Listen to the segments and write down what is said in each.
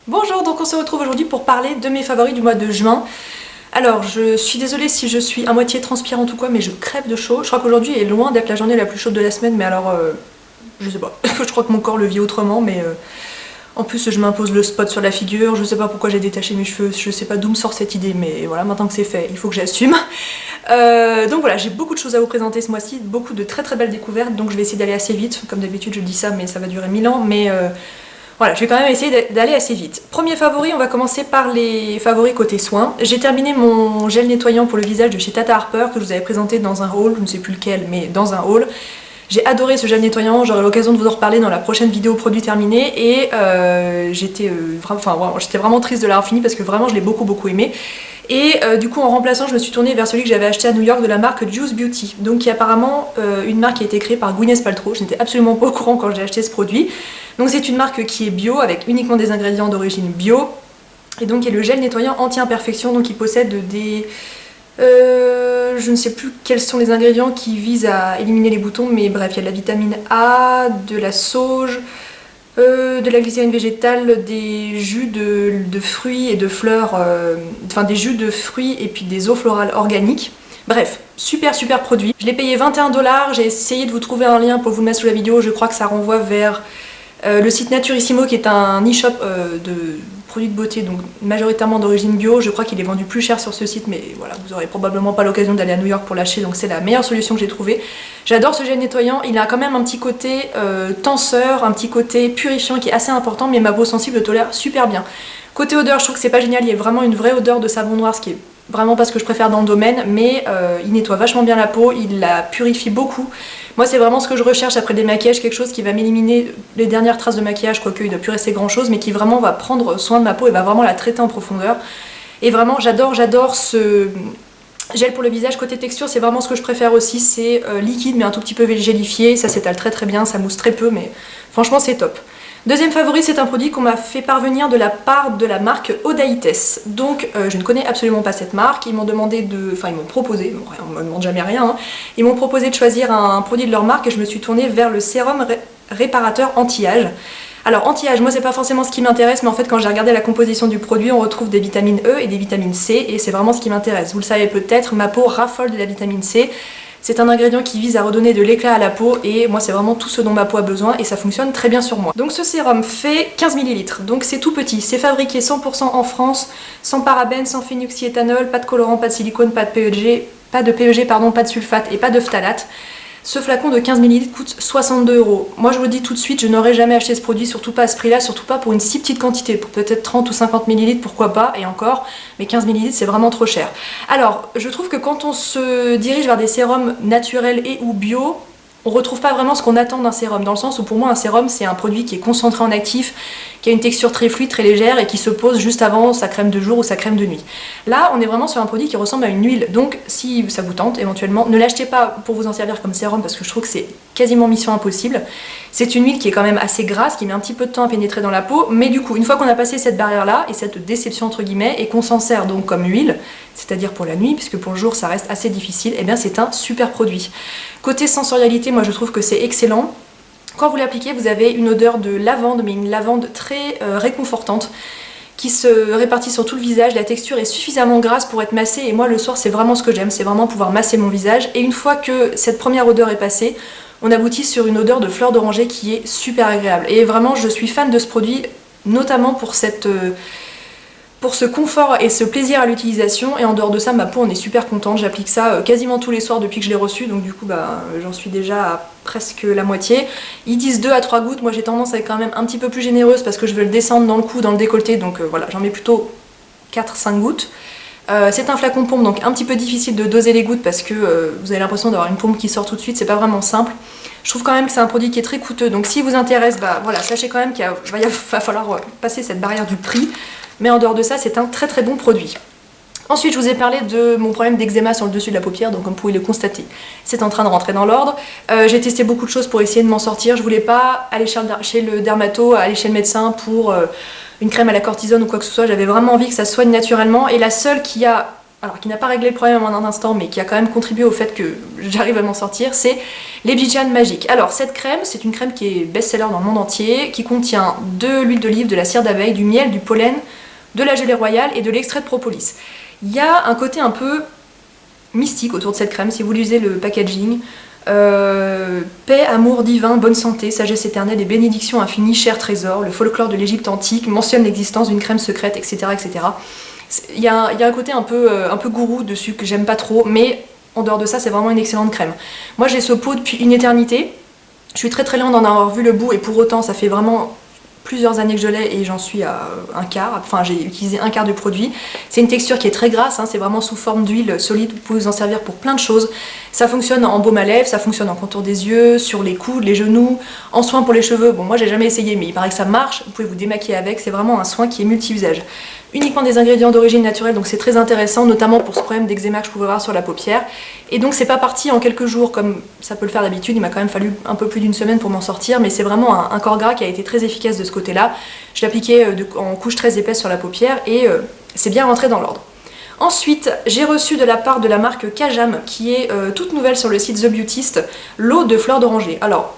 Bonjour, donc on se retrouve aujourd'hui pour parler de mes favoris du mois de juin. Alors, je suis désolée si je suis à moitié transpirante ou quoi, mais je crève de chaud. Je crois qu'aujourd'hui est loin d'être la journée la plus chaude de la semaine, mais alors, je sais pas. Je crois que mon corps le vit autrement, mais en plus je m'impose le spot sur la figure. Je sais pas pourquoi j'ai détaché mes cheveux, je sais pas d'où me sort cette idée, mais voilà, maintenant que c'est fait, il faut que j'assume. Donc voilà, j'ai beaucoup de choses à vous présenter ce mois-ci, beaucoup de très très belles découvertes, donc je vais essayer d'aller assez vite. Comme d'habitude, je dis ça, mais ça va durer 1000 ans, mais voilà, je vais quand même essayer d'aller assez vite. Premier favori, on va commencer par les favoris côté soins. J'ai terminé mon gel nettoyant pour le visage de chez Tata Harper que je vous avais présenté dans un haul, je ne sais plus lequel, mais dans un haul. J'ai adoré ce gel nettoyant, j'aurai l'occasion de vous en reparler dans la prochaine vidéo produit terminé et j'étais vraiment triste de l'avoir fini parce que vraiment je l'ai beaucoup aimé. Et du coup en remplaçant je me suis tournée vers celui que j'avais acheté à New York de la marque Juice Beauty, donc qui est apparemment une marque qui a été créée par Gwyneth Paltrow. Je n'étais absolument pas au courant quand j'ai acheté ce produit. Donc c'est une marque qui est bio avec uniquement des ingrédients d'origine bio et donc qui est le gel nettoyant anti-imperfection, donc il possède des... je ne sais plus quels sont les ingrédients qui visent à éliminer les boutons, mais bref, il y a de la vitamine A, de la sauge, de la glycérine végétale, des jus de fruits et de fleurs, enfin des jus de fruits et puis des eaux florales organiques. Bref, super produit. Je l'ai payé 21 $, j'ai essayé de vous trouver un lien pour vous le mettre sous la vidéo, je crois que ça renvoie vers le site Naturissimo qui est un e-shop de produits de beauté, donc majoritairement d'origine bio. Je crois qu'il est vendu plus cher sur ce site, mais voilà, vous aurez probablement pas l'occasion d'aller à New York pour l'acheter, donc c'est la meilleure solution que j'ai trouvée. J'adore ce gel nettoyant, il a quand même un petit côté tenseur, un petit côté purifiant qui est assez important, mais ma peau sensible le tolère super bien. Côté odeur, je trouve que c'est pas génial, il y a vraiment une vraie odeur de savon noir, ce qui est vraiment pas ce que je préfère dans le domaine, mais il nettoie vachement bien la peau, il la purifie beaucoup. Moi c'est vraiment ce que je recherche après des maquillages, quelque chose qui va m'éliminer les dernières traces de maquillage, quoique il ne doit plus rester grand chose, mais qui vraiment va prendre soin de ma peau et va vraiment la traiter en profondeur. Et vraiment j'adore ce gel pour le visage. Côté texture, c'est vraiment ce que je préfère aussi, c'est liquide mais un tout petit peu gélifié, ça s'étale très bien, ça mousse très peu, mais franchement c'est top. Deuxième favori, c'est un produit qu'on m'a fait parvenir de la part de la marque Odaites. Donc je ne connais absolument pas cette marque, ils m'ont demandé de... Enfin ils m'ont proposé, bon, on me demande jamais rien, hein. Ils m'ont proposé de choisir un produit de leur marque et je me suis tournée vers le sérum réparateur anti-âge. Alors anti-âge, moi c'est pas forcément ce qui m'intéresse, mais en fait quand j'ai regardé la composition du produit, on retrouve des vitamines E et des vitamines C et c'est vraiment ce qui m'intéresse. Vous le savez peut-être, ma peau raffole de la vitamine C. C'est un ingrédient qui vise à redonner de l'éclat à la peau et moi c'est vraiment tout ce dont ma peau a besoin et ça fonctionne très bien sur moi. Donc ce sérum fait 15 ml, donc c'est tout petit, c'est fabriqué 100% en France, sans parabènes, sans phénoxyéthanol, pas de colorant, pas de silicone, pas de PEG, pas de sulfate et pas de phtalate. Ce flacon de 15 ml coûte 62 €. Moi je vous le dis tout de suite, je n'aurais jamais acheté ce produit, surtout pas à ce prix-là, surtout pas pour une si petite quantité, pour peut-être 30 ou 50 ml, pourquoi pas, et encore, mais 15 ml c'est vraiment trop cher. Alors, je trouve que quand on se dirige vers des sérums naturels et ou bio, on retrouve pas vraiment ce qu'on attend d'un sérum, dans le sens où pour moi un sérum c'est un produit qui est concentré en actif, qui a une texture très fluide, très légère et qui se pose juste avant sa crème de jour ou sa crème de nuit. Là on est vraiment sur un produit qui ressemble à une huile, donc si ça vous tente éventuellement, ne l'achetez pas pour vous en servir comme sérum parce que je trouve que c'est quasiment mission impossible. C'est une huile qui est quand même assez grasse, qui met un petit peu de temps à pénétrer dans la peau, mais du coup une fois qu'on a passé cette barrière là et cette déception entre guillemets et qu'on s'en sert donc comme huile, c'est-à-dire pour la nuit, puisque pour le jour ça reste assez difficile, et bien c'est un super produit. Côté sensorialité, moi je trouve que c'est excellent. Quand vous l'appliquez, vous avez une odeur de lavande, mais une lavande très réconfortante, qui se répartit sur tout le visage. La texture est suffisamment grasse pour être massée, et moi le soir c'est vraiment ce que j'aime, c'est vraiment pouvoir masser mon visage. Et une fois que cette première odeur est passée, on aboutit sur une odeur de fleur d'oranger qui est super agréable. Et vraiment je suis fan de ce produit, notamment pour ce confort et ce plaisir à l'utilisation. Et en dehors de ça, ma peau on est super contente, j'applique ça quasiment tous les soirs depuis que je l'ai reçu, donc du coup bah, j'en suis déjà à presque la moitié. Ils disent 2 à 3 gouttes, moi j'ai tendance à être quand même un petit peu plus généreuse parce que je veux le descendre dans le cou, dans le décolleté, donc voilà, j'en mets plutôt 4-5 gouttes. C'est un flacon pompe, donc un petit peu difficile de doser les gouttes parce que vous avez l'impression d'avoir une pompe qui sort tout de suite, c'est pas vraiment simple. Je trouve quand même que c'est un produit qui est très coûteux, donc s'il vous intéresse, bah voilà, sachez quand même qu'il va falloir passer cette barrière du prix. Mais en dehors de ça, c'est un très bon produit. Ensuite, je vous ai parlé de mon problème d'eczéma sur le dessus de la paupière, donc comme vous pouvez le constater, c'est en train de rentrer dans l'ordre. J'ai testé beaucoup de choses pour essayer de m'en sortir. Je voulais pas aller chez le dermato, aller chez le médecin pour une crème à la cortisone ou quoi que ce soit. J'avais vraiment envie que ça soigne naturellement. Et la seule qui a alors qui n'a pas réglé le problème en un instant, mais qui a quand même contribué au fait que j'arrive à m'en sortir, c'est l'Ebijjan Magique. Alors cette crème, c'est une crème qui est best-seller dans le monde entier, qui contient de l'huile d'olive, de la cire d'abeille, du miel, du pollen, de la gelée royale et de l'extrait de propolis. Il y a un côté un peu mystique autour de cette crème, si vous lisez le packaging. Paix, amour divin, bonne santé, sagesse éternelle et bénédiction infinie, cher trésor, le folklore de l'Égypte antique mentionne l'existence d'une crème secrète, etc. etc. Il y a un côté un peu gourou dessus que j'aime pas trop, mais en dehors de ça, c'est vraiment une excellente crème. Moi, j'ai ce pot depuis une éternité. Je suis très très loin d'en avoir vu le bout, et pour autant, ça fait vraiment plusieurs années que je l'ai et j'en suis à un quart, enfin j'ai utilisé un quart du produit. C'est une texture qui est très grasse, hein, c'est vraiment sous forme d'huile solide, vous pouvez vous en servir pour plein de choses. Ça fonctionne en baume à lèvres, ça fonctionne en contour des yeux, sur les coudes, les genoux, en soin pour les cheveux. Bon, moi j'ai jamais essayé, mais il paraît que ça marche, vous pouvez vous démaquiller avec, c'est vraiment un soin qui est multi-usage. Uniquement des ingrédients d'origine naturelle, donc c'est très intéressant, notamment pour ce problème d'eczéma que je pouvais avoir sur la paupière. Et donc c'est pas parti en quelques jours comme ça peut le faire d'habitude, il m'a quand même fallu un peu plus d'une semaine pour m'en sortir, mais c'est vraiment un corps gras qui a été très efficace de ce côté-là. Je l'appliquais en couche très épaisse sur la paupière et c'est bien rentré dans l'ordre. Ensuite, j'ai reçu de la part de la marque Kajam, qui est toute nouvelle sur le site The Beautist, l'eau de fleur d'oranger. Alors,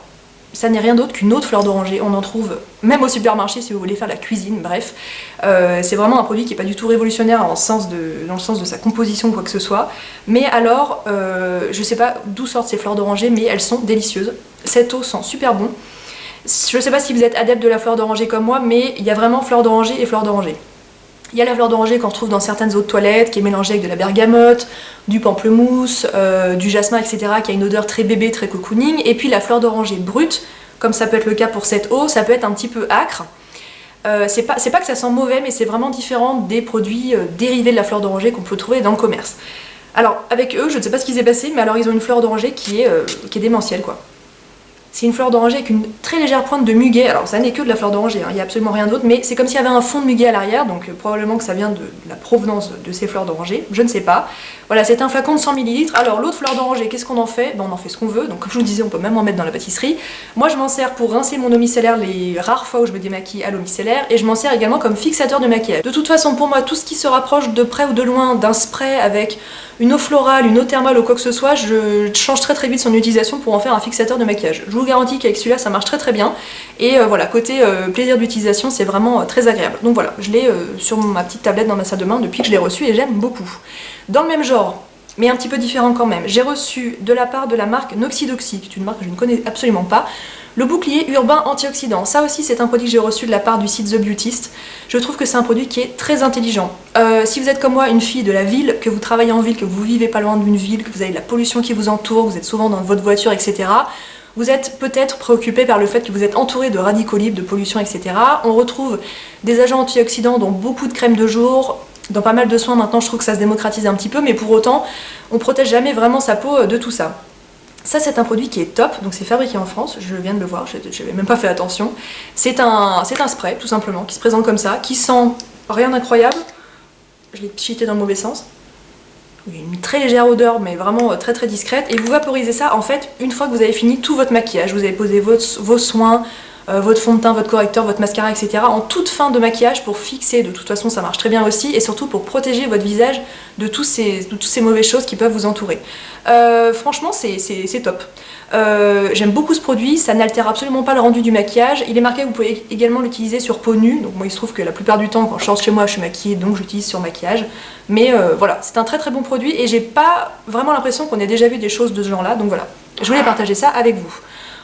ça n'est rien d'autre qu'une eau de fleur d'oranger, on en trouve même au supermarché si vous voulez faire la cuisine, bref. C'est vraiment un produit qui n'est pas du tout révolutionnaire dans le sens de sa composition ou quoi que ce soit. Mais alors, je sais pas d'où sortent ces fleurs d'oranger, mais elles sont délicieuses. Cette eau sent super bon. Je sais pas si vous êtes adepte de la fleur d'oranger comme moi, mais il y a vraiment fleur d'oranger et fleur d'oranger. Il y a la fleur d'oranger qu'on retrouve dans certaines eaux de toilette, qui est mélangée avec de la bergamote, du pamplemousse, du jasmin, etc., qui a une odeur très bébé, très cocooning. Et puis la fleur d'oranger brute, comme ça peut être le cas pour cette eau, ça peut être un petit peu âcre. C'est pas que ça sent mauvais, mais c'est vraiment différent des produits dérivés de la fleur d'oranger qu'on peut trouver dans le commerce. Alors avec eux, je ne sais pas ce qui s'est passé, mais alors ils ont une fleur d'oranger qui est démentielle, quoi. C'est une fleur d'oranger avec une très légère pointe de muguet. Alors ça n'est que de la fleur d'oranger, hein, il n'y a absolument rien d'autre, mais c'est comme s'il y avait un fond de muguet à l'arrière, donc probablement que ça vient de la provenance de ces fleurs d'oranger, je ne sais pas. Voilà, c'est un flacon de 100 ml. Alors l'eau de fleur d'oranger, qu'est-ce qu'on en fait? Ben, on en fait ce qu'on veut, donc comme je vous disais, on peut même en mettre dans la pâtisserie. Moi je m'en sers pour rincer mon eau micellaire les rares fois où je me démaquille à l'eau micellaire, et je m'en sers également comme fixateur de maquillage. De toute façon, pour moi, tout ce qui se rapproche de près ou de loin d'un spray avec une eau florale, une eau thermale ou quoi que ce soit, je change très vite son utilisation pour en faire un fixateur de maquillage. Je vous garantis qu'avec celui-là ça marche très bien, et voilà, côté plaisir d'utilisation, c'est vraiment très agréable. Donc voilà, je l'ai sur ma petite tablette dans ma salle de bain depuis que je l'ai reçu et j'aime beaucoup. Dans le même genre, mais un petit peu différent quand même, j'ai reçu de la part de la marque Noxidoxy, qui est une marque que je ne connais absolument pas, le bouclier urbain antioxydant. Ça aussi c'est un produit que j'ai reçu de la part du site The Beautist. Je trouve que c'est un produit qui est très intelligent. Si vous êtes comme moi une fille de la ville, que vous travaillez en ville, que vous vivez pas loin d'une ville, que vous avez de la pollution qui vous entoure, vous êtes souvent dans votre voiture, etc., vous êtes peut-être préoccupé par le fait que vous êtes entouré de radicaux libres, de pollution, etc. On retrouve des agents antioxydants dans beaucoup de crèmes de jour, dans pas mal de soins maintenant, je trouve que ça se démocratise un petit peu, mais pour autant, on protège jamais vraiment sa peau de tout ça. Ça c'est un produit qui est top, donc c'est fabriqué en France, je viens de le voir, j'avais même pas fait attention. C'est un spray tout simplement, qui se présente comme ça, qui sent rien d'incroyable. Je l'ai cheaté dans le mauvais sens. Il y a une très légère odeur, mais vraiment très discrète, et vous vaporisez ça en fait une fois que vous avez fini tout votre maquillage. Vous avez posé vos soins, votre fond de teint, votre correcteur, votre mascara, etc. en toute fin de maquillage pour fixer. De toute façon ça marche très bien aussi, et surtout pour protéger votre visage de toutes ces mauvaises choses qui peuvent vous entourer. Franchement c'est top. J'aime beaucoup ce produit, ça n'altère absolument pas le rendu du maquillage. Il est marqué que vous pouvez également l'utiliser sur peau nue, donc moi il se trouve que la plupart du temps quand je sors chez moi je suis maquillée, donc j'utilise sur maquillage. Mais voilà, c'est un très bon produit, et j'ai pas vraiment l'impression qu'on ait déjà vu des choses de ce genre là, donc voilà, je voulais partager ça avec vous.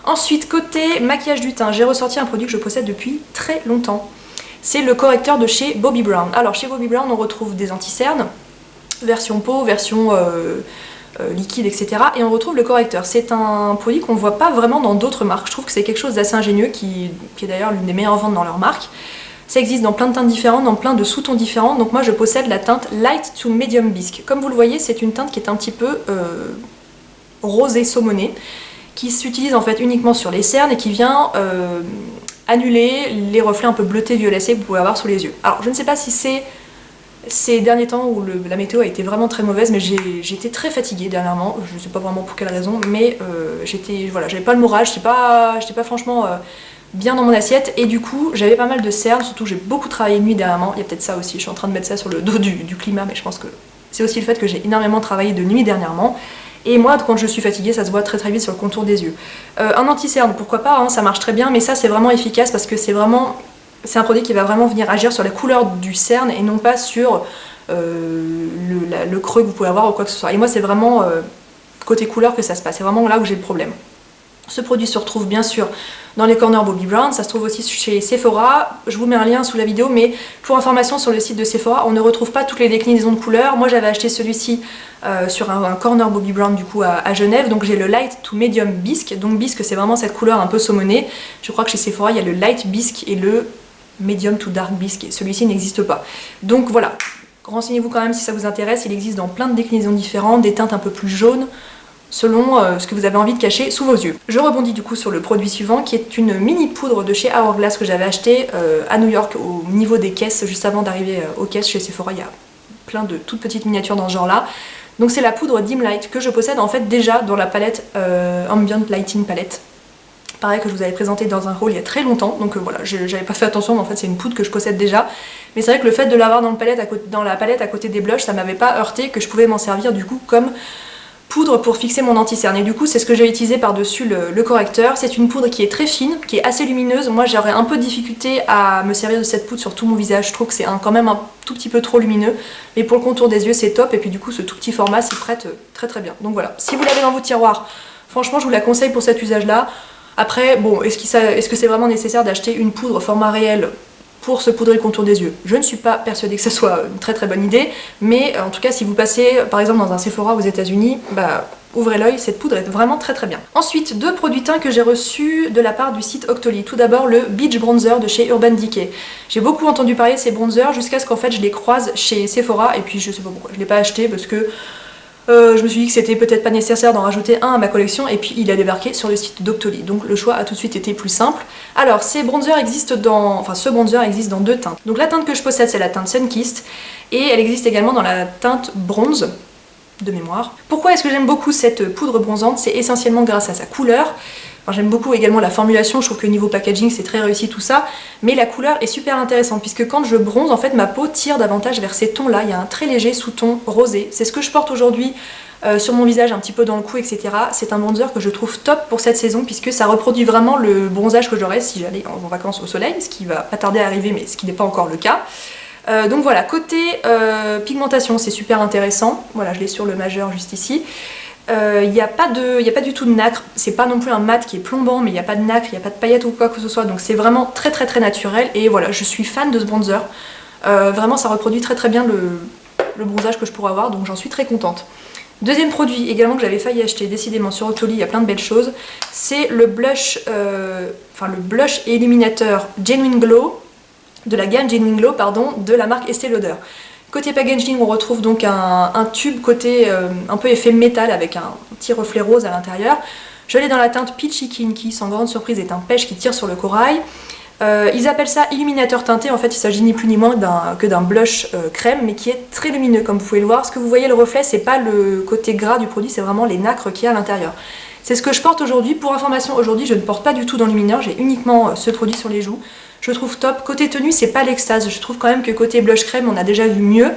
Ensuite, côté maquillage du teint, j'ai ressorti un produit que je possède depuis très longtemps. C'est le correcteur de chez Bobbi Brown. Alors chez Bobbi Brown on retrouve des anti-cernes, version peau, version liquide, etc. Et on retrouve le correcteur. C'est un produit qu'on ne voit pas vraiment dans d'autres marques. Je trouve que c'est quelque chose d'assez ingénieux, qui est d'ailleurs l'une des meilleures ventes dans leur marque. Ça existe dans plein de teintes différentes, dans plein de sous-tons différents. Donc moi je possède la teinte Light to Medium Bisque. Comme vous le voyez, c'est une teinte qui est un petit peu rosée saumonée, qui s'utilise en fait uniquement sur les cernes et qui vient annuler les reflets un peu bleutés violacés que vous pouvez avoir sous les yeux. Alors je ne sais pas si c'est ces derniers temps où la météo a été vraiment très mauvaise, mais j'étais très fatiguée dernièrement, je ne sais pas vraiment pour quelle raison, mais voilà, j'avais pas le moral, j'étais pas franchement bien dans mon assiette, et du coup j'avais pas mal de cernes, surtout j'ai beaucoup travaillé de nuit dernièrement, il y a peut-être ça aussi, je suis en train de mettre ça sur le dos du climat, mais je pense que c'est aussi le fait que j'ai énormément travaillé de nuit dernièrement. Et moi, quand je suis fatiguée, ça se voit très vite sur le contour des yeux. Un anti-cerne, pourquoi pas, hein, ça marche très bien, mais ça c'est vraiment efficace parce que c'est un produit qui va vraiment venir agir sur la couleur du cerne et non pas sur le creux que vous pouvez avoir ou quoi que ce soit. Et moi c'est vraiment côté couleur que ça se passe, c'est vraiment là où j'ai le problème. Ce produit se retrouve bien sûr dans les corners Bobbi Brown, ça se trouve aussi chez Sephora, je vous mets un lien sous la vidéo, mais pour information sur le site de Sephora, on ne retrouve pas toutes les déclinaisons de couleurs. Moi j'avais acheté celui-ci sur un corner Bobbi Brown du coup à Genève, donc j'ai le Light to Medium Bisque, donc Bisque c'est vraiment cette couleur un peu saumonée. Je crois que chez Sephora il y a le Light Bisque et le Medium to Dark Bisque, celui-ci n'existe pas. Donc voilà, renseignez-vous quand même si ça vous intéresse, il existe dans plein de déclinaisons différentes, des teintes un peu plus jaunes, selon ce que vous avez envie de cacher sous vos yeux. Je rebondis du coup sur le produit suivant qui est une mini poudre de chez Hourglass que j'avais acheté à New York au niveau des caisses, juste avant d'arriver aux caisses chez Sephora. Il y a plein de toutes petites miniatures dans ce genre là. Donc c'est la poudre Dim Light que je possède en fait déjà dans la palette Ambient Lighting Palette. Pareil que je vous avais présenté dans un haul il y a très longtemps, donc voilà, j'avais pas fait attention, mais en fait c'est une poudre que je possède déjà. Mais c'est vrai que le fait de l'avoir dans la palette à côté des blushs, ça m'avait pas heurté que je pouvais m'en servir du coup comme poudre pour fixer mon anti-cerne. Et du coup c'est ce que j'ai utilisé par-dessus le correcteur. C'est une poudre qui est très fine, qui est assez lumineuse. Moi j'aurais un peu de difficulté à me servir de cette poudre sur tout mon visage, je trouve que c'est quand même un tout petit peu trop lumineux. Mais pour le contour des yeux c'est top, et puis du coup ce tout petit format s'y prête très bien. Donc voilà, si vous l'avez dans vos tiroirs, franchement je vous la conseille pour cet usage là. Après, bon, est-ce que c'est vraiment nécessaire d'acheter une poudre format réel pour se poudrer le contour des yeux? Je ne suis pas persuadée que ce soit une très bonne idée, mais en tout cas si vous passez par exemple dans un Sephora aux États-Unis, bah ouvrez l'œil, cette poudre est vraiment très bien. Ensuite, deux produits teints que j'ai reçus de la part du site Octoly. Tout d'abord le Beach Bronzer de chez Urban Decay. J'ai beaucoup entendu parler de ces bronzers jusqu'à ce qu'en fait je les croise chez Sephora, et puis je sais pas pourquoi, je l'ai pas acheté parce que je me suis dit que c'était peut-être pas nécessaire d'en rajouter un à ma collection, et puis il a débarqué sur le site d'Octoly, donc le choix a tout de suite été plus simple. Alors ce bronzer existe dans deux teintes. Donc la teinte que je possède c'est la teinte Sunkissed, et elle existe également dans la teinte bronze de mémoire. Pourquoi est-ce que j'aime beaucoup cette poudre bronzante? C'est essentiellement grâce à sa couleur. Enfin, j'aime beaucoup également la formulation, je trouve que niveau packaging c'est très réussi tout ça, mais la couleur est super intéressante puisque quand je bronze, en fait ma peau tire davantage vers ces tons là, il y a un très léger sous-ton rosé, c'est ce que je porte aujourd'hui sur mon visage, un petit peu dans le cou, etc. C'est un bronzer que je trouve top pour cette saison puisque ça reproduit vraiment le bronzage que j'aurais si j'allais en vacances au soleil, ce qui va pas tarder à arriver mais ce qui n'est pas encore le cas. Donc voilà, côté pigmentation c'est super intéressant, voilà je l'ai sur le majeur juste ici. Il n'y a pas du tout de nacre, c'est pas non plus un mat qui est plombant, mais il n'y a pas de nacre, il n'y a pas de paillettes ou quoi que ce soit, donc c'est vraiment très naturel, et voilà, je suis fan de ce bronzer. Vraiment ça reproduit très bien le bronzage que je pourrais avoir, donc j'en suis très contente. Deuxième produit également que j'avais failli acheter, décidément sur Octoly il y a plein de belles choses, c'est le blush et illuminateur Genuine Glow, de la gamme Genuine Glow, pardon, de la marque Estée Lauder. Côté packaging, on retrouve donc un tube côté un peu effet métal avec un petit reflet rose à l'intérieur. Je l'ai dans la teinte Peachy Keen qui, sans grande surprise, est un pêche qui tire sur le corail. Ils appellent ça illuminateur teinté, en fait il s'agit ni plus ni moins que d'un blush crème, mais qui est très lumineux comme vous pouvez le voir. Ce que vous voyez le reflet, c'est pas le côté gras du produit, c'est vraiment les nacres qu'il y a à l'intérieur. C'est ce que je porte aujourd'hui. Pour information, aujourd'hui je ne porte pas du tout d'enlumineur, j'ai uniquement ce produit sur les joues. Je trouve top. Côté tenue, c'est pas l'extase. Je trouve quand même que côté blush crème, on a déjà vu mieux.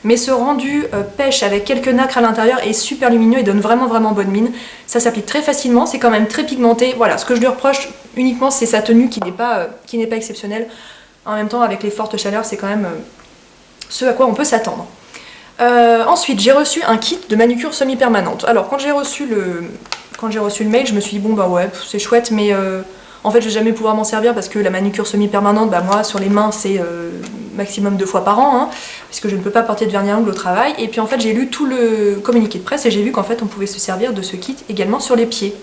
Mais ce rendu pêche avec quelques nacres à l'intérieur est super lumineux et donne vraiment bonne mine. Ça s'applique très facilement, c'est quand même très pigmenté. Voilà, ce que je lui reproche uniquement, c'est sa tenue qui n'est pas exceptionnelle. En même temps, avec les fortes chaleurs, c'est quand même ce à quoi on peut s'attendre. Ensuite, j'ai reçu un kit de manucure semi-permanente. Alors, quand j'ai reçu le mail, je me suis dit, bon bah ouais, c'est chouette, mais... En fait, je vais jamais pouvoir m'en servir parce que la manucure semi-permanente, bah moi, sur les mains, c'est maximum 2 fois par an, hein, puisque je ne peux pas porter de vernis à ongles au travail. Et puis en fait, j'ai lu tout le communiqué de presse et j'ai vu qu'en fait, on pouvait se servir de ce kit également sur les pieds.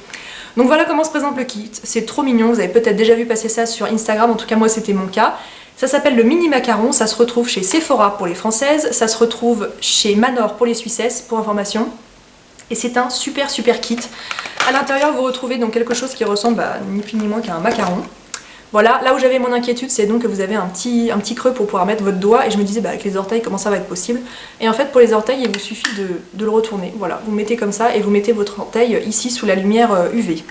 Donc voilà comment se présente le kit. C'est trop mignon, vous avez peut-être déjà vu passer ça sur Instagram, en tout cas moi, c'était mon cas. Ça s'appelle le mini macaron, ça se retrouve chez Sephora pour les françaises, ça se retrouve chez Manor pour les suissesses, pour information. Et c'est un super kit. À l'intérieur, vous retrouvez donc quelque chose qui ressemble ni plus ni moins qu'à un macaron. Voilà, là où j'avais mon inquiétude, c'est donc que vous avez un petit creux pour pouvoir mettre votre doigt, et je me disais avec les orteils comment ça va être possible. Et en fait pour les orteils, il vous suffit de le retourner. Voilà, vous mettez comme ça et vous mettez votre orteil ici sous la lumière UV.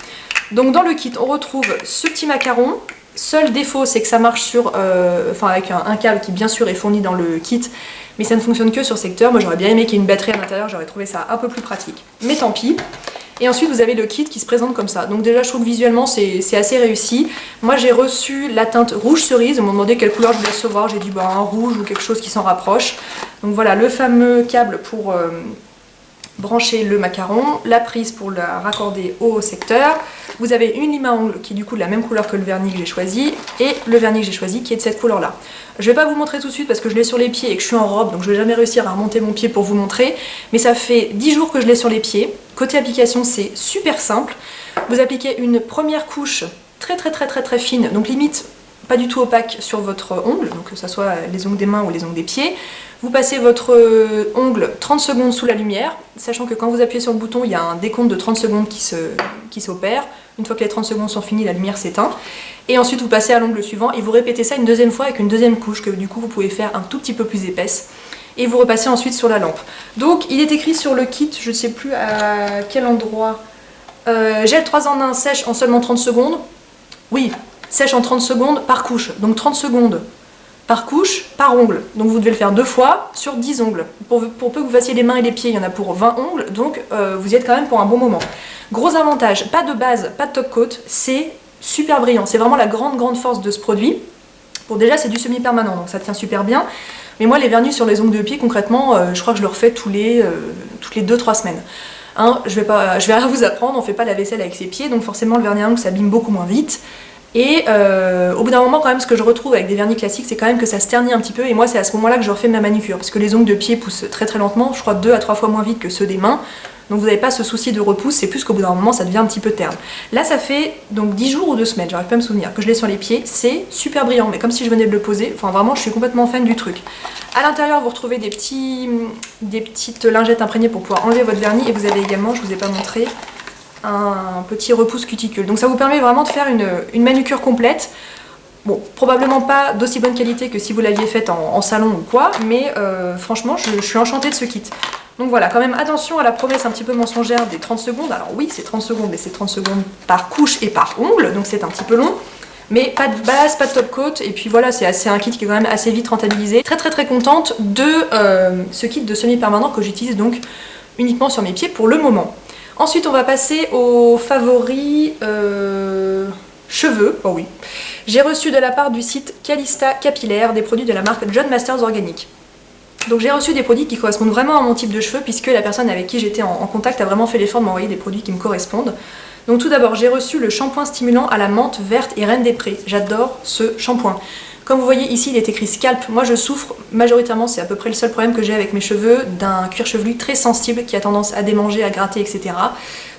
Donc dans le kit, on retrouve ce petit macaron, Seul défaut, c'est que ça marche sur, avec un câble qui bien sûr est fourni dans le kit, mais ça ne fonctionne que sur secteur. Moi j'aurais bien aimé qu'il y ait une batterie à l'intérieur, j'aurais trouvé ça un peu plus pratique. Mais tant pis. Et ensuite vous avez le kit qui se présente comme ça. Donc déjà je trouve que visuellement c'est assez réussi. Moi j'ai reçu la teinte rouge cerise, on m'a demandé quelle couleur je voulais recevoir, j'ai dit bah, un rouge ou quelque chose qui s'en rapproche. Donc voilà le fameux câble pour brancher le macaron, la prise pour la raccorder au secteur. Vous avez une lime à ongles qui est du coup de la même couleur que le vernis que j'ai choisi, et le vernis que j'ai choisi qui est de cette couleur là. Je vais pas vous montrer tout de suite parce que je l'ai sur les pieds et que je suis en robe, donc je vais jamais réussir à remonter mon pied pour vous montrer, mais ça fait 10 jours que je l'ai sur les pieds. Côté application c'est super simple, vous appliquez une première couche très fine, donc limite pas du tout opaque sur votre ongle, donc que ce soit les ongles des mains ou les ongles des pieds. Vous passez votre ongle 30 secondes sous la lumière, sachant que quand vous appuyez sur le bouton, il y a un décompte de 30 secondes qui s'opère. Une fois que les 30 secondes sont finies, la lumière s'éteint. Et ensuite, vous passez à l'ongle suivant et vous répétez ça une deuxième fois avec une deuxième couche que du coup, vous pouvez faire un tout petit peu plus épaisse. Et vous repassez ensuite sur la lampe. Donc, il est écrit sur le kit, je ne sais plus à quel endroit, gel 3 en 1 sèche en seulement 30 secondes. Oui, sèche en 30 secondes par couche. Donc 30 secondes par couche, par ongle. Donc vous devez le faire 2 fois sur 10 ongles. Pour peu que vous fassiez les mains et les pieds, il y en a pour 20 ongles, donc vous y êtes quand même pour un bon moment. Gros avantage, pas de base, pas de top coat, c'est super brillant. C'est vraiment la grande force de ce produit. Bon déjà c'est du semi-permanent, donc ça tient super bien. Mais moi les vernis sur les ongles de pied, concrètement, je crois que je le refais toutes les 2-3 semaines. Hein, je vais rien vous apprendre, on fait pas la vaisselle avec ses pieds, donc forcément le vernis à ongles s'abîme beaucoup moins vite. Et au bout d'un moment quand même ce que je retrouve avec des vernis classiques c'est quand même que ça se ternit un petit peu, et moi c'est à ce moment là que je refais ma manucure parce que les ongles de pied poussent très lentement, je crois 2 à 3 fois moins vite que ceux des mains, donc vous n'avez pas ce souci de repousse, c'est plus qu'au bout d'un moment ça devient un petit peu terne. Là ça fait donc 10 jours ou 2 semaines, j'arrive pas à me souvenir, que je l'ai sur les pieds, c'est super brillant, mais comme si je venais de le poser, enfin vraiment je suis complètement fan du truc. À l'intérieur vous retrouvez des petites lingettes imprégnées pour pouvoir enlever votre vernis, et vous avez également, je vous ai pas montré, un petit repousse cuticule. Donc ça vous permet vraiment de faire une manucure complète. Bon, probablement pas d'aussi bonne qualité que si vous l'aviez faite en salon ou quoi, mais franchement je suis enchantée de ce kit. Donc voilà, quand même attention à la promesse un petit peu mensongère des 30 secondes. Alors oui, c'est 30 secondes, mais c'est 30 secondes par couche et par ongle, donc c'est un petit peu long. Mais pas de base, pas de top coat, et puis voilà, c'est un kit qui est quand même assez vite rentabilisé. Très contente de ce kit de semi-permanent que j'utilise donc uniquement sur mes pieds pour le moment. Ensuite, on va passer aux favoris cheveux. Oh oui. J'ai reçu de la part du site Calista Capillaire des produits de la marque John Masters Organic. Donc j'ai reçu des produits qui correspondent vraiment à mon type de cheveux, puisque la personne avec qui j'étais en contact a vraiment fait l'effort de m'envoyer des produits qui me correspondent. Donc tout d'abord, j'ai reçu le shampoing stimulant à la menthe verte et reine des prés. J'adore ce shampoing. Comme vous voyez ici, il est écrit scalp. Moi je souffre majoritairement, c'est à peu près le seul problème que j'ai avec mes cheveux, d'un cuir chevelu très sensible qui a tendance à démanger, à gratter, etc.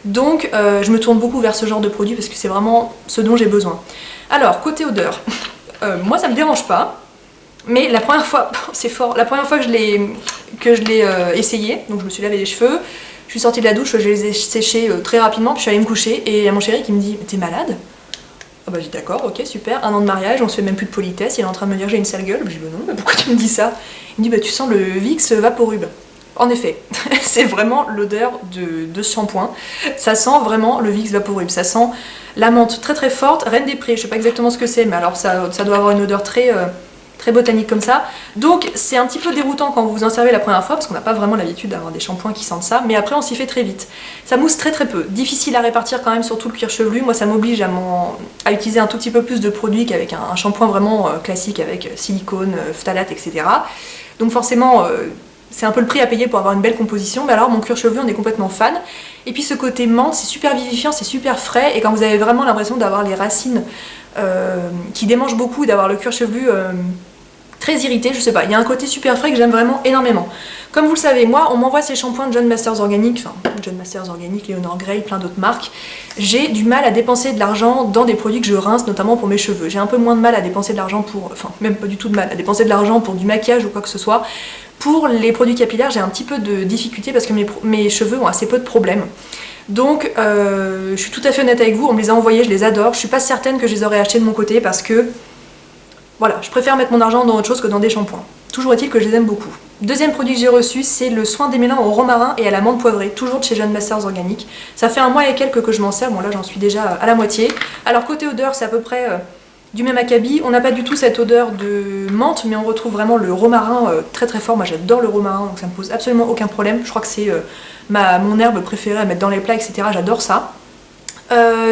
Donc je me tourne beaucoup vers ce genre de produit parce que c'est vraiment ce dont j'ai besoin. Alors, côté odeur, moi ça me dérange pas, mais la première fois, c'est fort, la première fois que je l'ai essayé, donc je me suis lavé les cheveux, je suis sortie de la douche, je les ai séchés très rapidement, puis je suis allée me coucher, et il y a mon chéri qui me dit « T'es malade ?» Ah bah j'ai dit d'accord, ok, super, 1 an de mariage, on se fait même plus de politesse, il est en train de me dire j'ai une sale gueule, j'ai dit bah non, bah pourquoi tu me dis ça? Il me dit bah tu sens le Vicks Vaporub. En effet, c'est vraiment l'odeur de ce shampoing, ça sent vraiment le Vicks Vaporub, ça sent la menthe très forte, Reine des Prés, je sais pas exactement ce que c'est, mais alors ça doit avoir une odeur très botanique comme ça. Donc c'est un petit peu déroutant quand vous vous en servez la première fois parce qu'on n'a pas vraiment l'habitude d'avoir des shampoings qui sentent ça, mais après on s'y fait très vite. Ça mousse très peu, difficile à répartir quand même sur tout le cuir chevelu. Moi ça m'oblige à utiliser un tout petit peu plus de produits qu'avec un shampoing vraiment classique avec silicone, phtalate, etc. Donc forcément c'est un peu le prix à payer pour avoir une belle composition, mais alors mon cuir chevelu on est complètement fan. Et puis ce côté menthe, c'est super vivifiant, c'est super frais, et quand vous avez vraiment l'impression d'avoir les racines qui démangent beaucoup, d'avoir le cuir chevelu très irrité, je sais pas, il y a un côté super frais que j'aime vraiment énormément. Comme vous le savez, moi on m'envoie ces shampoings de John Masters Organic, enfin John Masters Organic, Leonor Grey, plein d'autres marques. J'ai du mal à dépenser de l'argent dans des produits que je rince, notamment pour mes cheveux. J'ai un peu moins de mal à dépenser de l'argent pour, enfin même pas du tout de mal, à dépenser de l'argent pour du maquillage ou quoi que ce soit. Pour les produits capillaires, j'ai un petit peu de difficulté parce que mes cheveux ont assez peu de problèmes. Donc je suis tout à fait honnête avec vous, on me les a envoyés, je les adore. Je suis pas certaine que je les aurais achetés de mon côté parce que voilà, je préfère mettre mon argent dans autre chose que dans des shampoings. Toujours est-il que je les aime beaucoup. Deuxième produit que j'ai reçu, c'est le soin démêlant au romarin et à la menthe poivrée, toujours de chez John Masters Organic. Ça fait 1 mois et quelques que je m'en sers, bon là j'en suis déjà à la moitié. Alors côté odeur, c'est à peu près du même acabit. On n'a pas du tout cette odeur de menthe, mais on retrouve vraiment le romarin très très fort. Moi j'adore le romarin, donc ça me pose absolument aucun problème. Je crois que c'est mon herbe préférée à mettre dans les plats, etc. J'adore ça.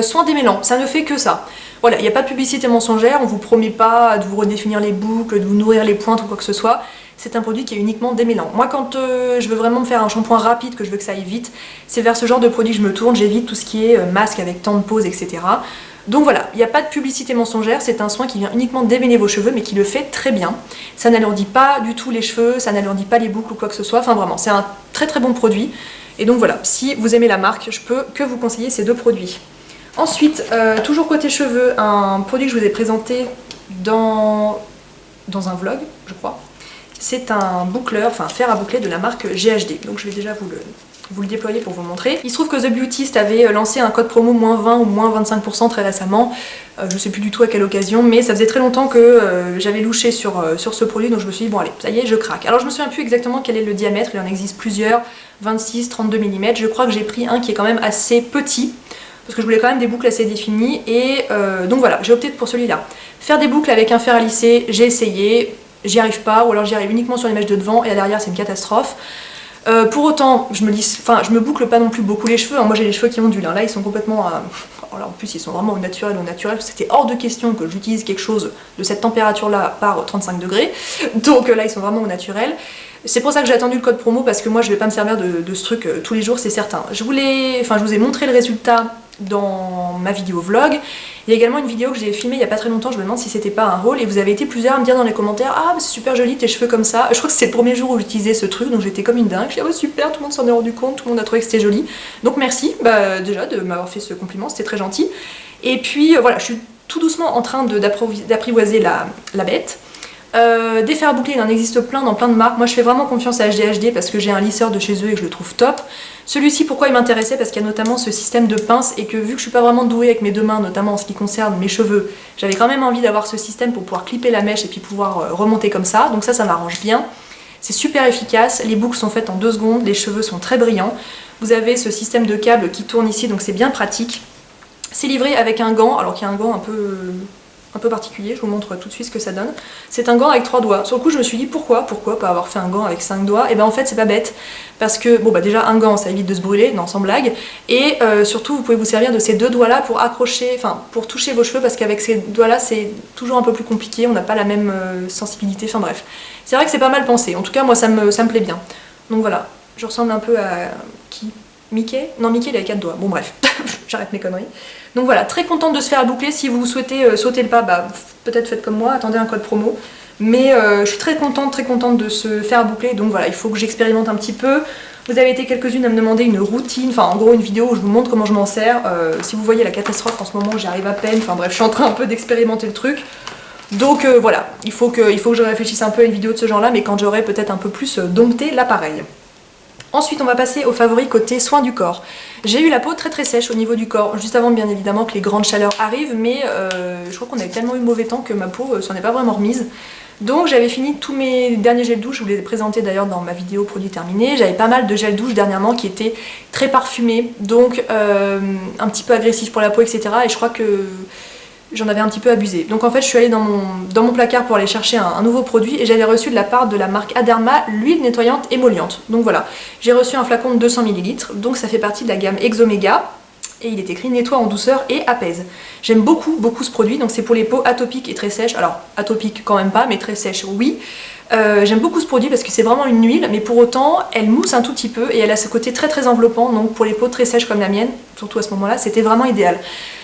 Soin démêlant, ça ne fait que ça. Voilà, il n'y a pas de publicité mensongère, on vous promet pas de vous redéfinir les boucles, de vous nourrir les pointes ou quoi que ce soit. C'est un produit qui est uniquement démêlant. Moi quand je veux vraiment me faire un shampoing rapide, que je veux que ça aille vite, c'est vers ce genre de produit que je me tourne, j'évite tout ce qui est masque avec temps de pause, etc. Donc voilà, il n'y a pas de publicité mensongère, c'est un soin qui vient uniquement démêler vos cheveux, mais qui le fait très bien. Ça n'alourdit pas du tout les cheveux, ça n'alourdit pas les boucles ou quoi que ce soit, enfin vraiment, c'est un très très bon produit. Et donc voilà, si vous aimez la marque, je peux que vous conseiller ces deux produits. Ensuite, toujours côté cheveux, un produit que je vous ai présenté dans un vlog, je crois. C'est un boucleur, enfin fer à boucler de la marque GHD. Donc je vais déjà vous le déployer pour vous montrer. Il se trouve que The Beautist avait lancé un code promo -20 ou -25% très récemment. Je sais plus du tout à quelle occasion, mais ça faisait très longtemps que j'avais louché sur ce produit, donc je me suis dit bon allez, ça y est, je craque. Alors je me souviens plus exactement quel est le diamètre, il en existe plusieurs, 26, 32 mm. Je crois que j'ai pris un qui est quand même assez petit, parce que je voulais quand même des boucles assez définies, et donc voilà, j'ai opté pour celui-là. Faire des boucles avec un fer à lisser, j'ai essayé, j'y arrive pas, ou alors j'y arrive uniquement sur les mèches de devant, et à l'arrière c'est une catastrophe. Pour autant, je me boucle pas non plus beaucoup les cheveux, hein. Moi j'ai les cheveux qui ondulent, hein. Là ils sont complètement... Alors en plus ils sont vraiment au naturel, c'était hors de question que j'utilise quelque chose de cette température là par 35 degrés, donc là ils sont vraiment au naturel. C'est pour ça que j'ai attendu le code promo, parce que moi je vais pas me servir de ce truc tous les jours, c'est certain. Je vous ai montré le résultat dans ma vidéo vlog. Il y a également une vidéo que j'ai filmée il y a pas très longtemps, je me demande si c'était pas un haul, et vous avez été plusieurs à me dire dans les commentaires ah c'est super joli tes cheveux comme ça. Je crois que c'est le premier jour où j'utilisais ce truc, donc j'étais comme une dingue, j'ai dit oh super, tout le monde s'en est rendu compte, tout le monde a trouvé que c'était joli. Donc merci déjà de m'avoir fait ce compliment, c'était très gentil. Et puis voilà, je suis tout doucement en train d'apprivoiser la bête. Des fers à boucler, il en existe plein dans plein de marques. Moi je fais vraiment confiance à HDHD parce que j'ai un lisseur de chez eux et que je le trouve top. Celui-ci, pourquoi il m'intéressait? Parce qu'il y a notamment ce système de pince, et que vu que je suis pas vraiment douée avec mes deux mains, notamment en ce qui concerne mes cheveux, j'avais quand même envie d'avoir ce système pour pouvoir clipper la mèche et puis pouvoir remonter comme ça. Donc ça m'arrange bien. C'est super efficace, les boucles sont faites en 2 secondes, les cheveux sont très brillants. Vous avez ce système de câble qui tourne ici, donc c'est bien pratique. C'est livré avec un gant, alors qu'il y a un gant un peu particulier, je vous montre tout de suite ce que ça donne. C'est un gant avec 3 doigts. Sur le coup je me suis dit pourquoi pas avoir fait un gant avec 5 doigts? Et ben en fait c'est pas bête, parce que bon déjà un gant ça évite de se brûler, non sans blague, et surtout vous pouvez vous servir de ces 2 doigts là pour accrocher, enfin pour toucher vos cheveux, parce qu'avec ces doigts là c'est toujours un peu plus compliqué, on n'a pas la même sensibilité, enfin bref. C'est vrai que c'est pas mal pensé, en tout cas moi ça me plaît bien. Donc voilà, je ressemble un peu à qui? Mickey? Non, Mickey il avait 4 doigts, bon bref, j'arrête mes conneries. Donc voilà, très contente de se faire à boucler. Si vous souhaitez sauter le pas, peut-être faites comme moi, attendez un code promo. Mais je suis très contente de se faire à boucler, donc voilà, il faut que j'expérimente un petit peu. Vous avez été quelques-unes à me demander une routine, enfin en gros une vidéo où je vous montre comment je m'en sers. Si vous voyez la catastrophe en ce moment, j'y arrive à peine, enfin bref, je suis en train un peu d'expérimenter le truc. Donc voilà, il faut que je réfléchisse un peu à une vidéo de ce genre là, mais quand j'aurai peut-être un peu plus dompté l'appareil. Ensuite on va passer aux favoris côté soins du corps. J'ai eu la peau très sèche au niveau du corps, juste avant bien évidemment que les grandes chaleurs arrivent, mais je crois qu'on avait tellement eu mauvais temps que ma peau s'en est pas vraiment remise. Donc j'avais fini tous mes derniers gels douche, je vous les ai présentés d'ailleurs dans ma vidéo produit terminé. J'avais pas mal de gels douche dernièrement qui étaient très parfumés, donc un petit peu agressifs pour la peau, etc. Et je crois que j'en avais un petit peu abusé. Donc en fait je suis allée dans mon placard pour aller chercher un nouveau produit, et j'avais reçu de la part de la marque Aderma l'huile nettoyante émolliente. Donc voilà, j'ai reçu un flacon de 200 ml, donc ça fait partie de la gamme Exomega, et il est écrit nettoie en douceur et apaise. J'aime beaucoup ce produit, donc c'est pour les peaux atopiques et très sèches. Alors atopiques quand même pas, mais très sèches oui. J'aime beaucoup ce produit parce que c'est vraiment une huile, mais pour autant elle mousse un tout petit peu et elle a ce côté très enveloppant, donc pour les peaux très sèches comme la mienne, surtout à ce moment là, c'était vraiment idéal.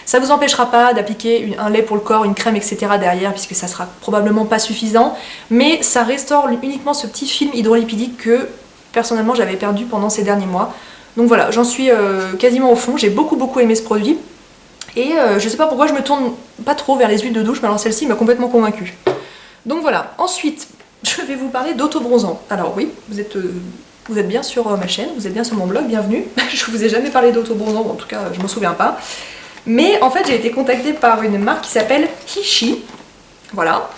Ça vous empêchera pas d'appliquer un lait pour le corps, une crème, etc. derrière, puisque ça sera probablement pas suffisant, mais ça restaure uniquement ce petit film hydrolipidique que personnellement j'avais perdu pendant ces derniers mois. Donc voilà, j'en suis quasiment au fond, j'ai beaucoup aimé ce produit, et je sais pas pourquoi je me tourne pas trop vers les huiles de douche, mais alors celle-ci m'a complètement convaincue. Donc voilà, ensuite je vais vous parler d'auto-bronzant. Alors oui, vous êtes bien sur ma chaîne, vous êtes bien sur mon blog, bienvenue. Je vous ai jamais parlé d'auto-bronzant, en tout cas je m'en souviens pas. Mais en fait j'ai été contactée par une marque qui s'appelle Hishi, voilà.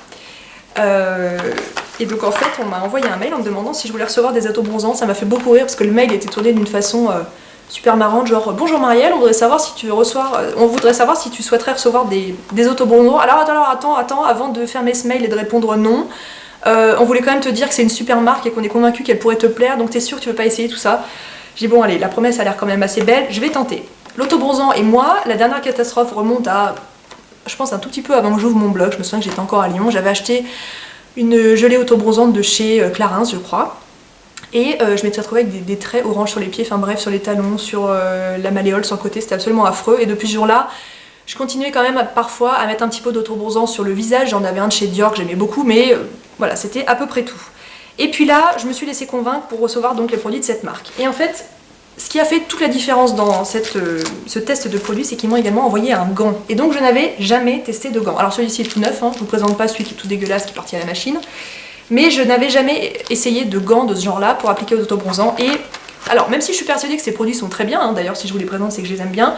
Et donc en fait on m'a envoyé un mail en me demandant si je voulais recevoir des auto-bronzants. Ça m'a fait beaucoup rire parce que le mail était tourné d'une façon super marrantes, genre bonjour Marielle, on voudrait savoir si tu souhaiterais recevoir des autobronzants. Alors attends, avant de fermer ce mail et de répondre non, on voulait quand même te dire que c'est une super marque et qu'on est convaincu qu'elle pourrait te plaire, donc t'es sûr que tu veux pas essayer tout ça? J'ai dit bon allez, la promesse a l'air quand même assez belle, je vais tenter. L'autobronzant et moi, la dernière catastrophe remonte à, je pense un tout petit peu avant que j'ouvre mon blog, je me souviens que j'étais encore à Lyon, j'avais acheté une gelée autobronzante de chez Clarins je crois, et je m'étais retrouvée avec des traits orange sur les pieds, enfin bref sur les talons, sur la malléole, sur le côté, c'était absolument affreux, et depuis ce jour-là, je continuais quand même parfois à mettre un petit peu d'autobronzant sur le visage, j'en avais un de chez Dior que j'aimais beaucoup, mais voilà, c'était à peu près tout. Et puis là, je me suis laissée convaincre pour recevoir donc les produits de cette marque. Et en fait, ce qui a fait toute la différence dans ce test de produit, c'est qu'ils m'ont également envoyé un gant. Et donc je n'avais jamais testé de gant. Alors celui-ci est tout neuf, hein, je vous présente pas celui qui est tout dégueulasse qui est parti à la machine. Mais je n'avais jamais essayé de gants de ce genre-là pour appliquer aux autobronzants. Et alors, même si je suis persuadée que ces produits sont très bien, hein, d'ailleurs si je vous les présente c'est que je les aime bien,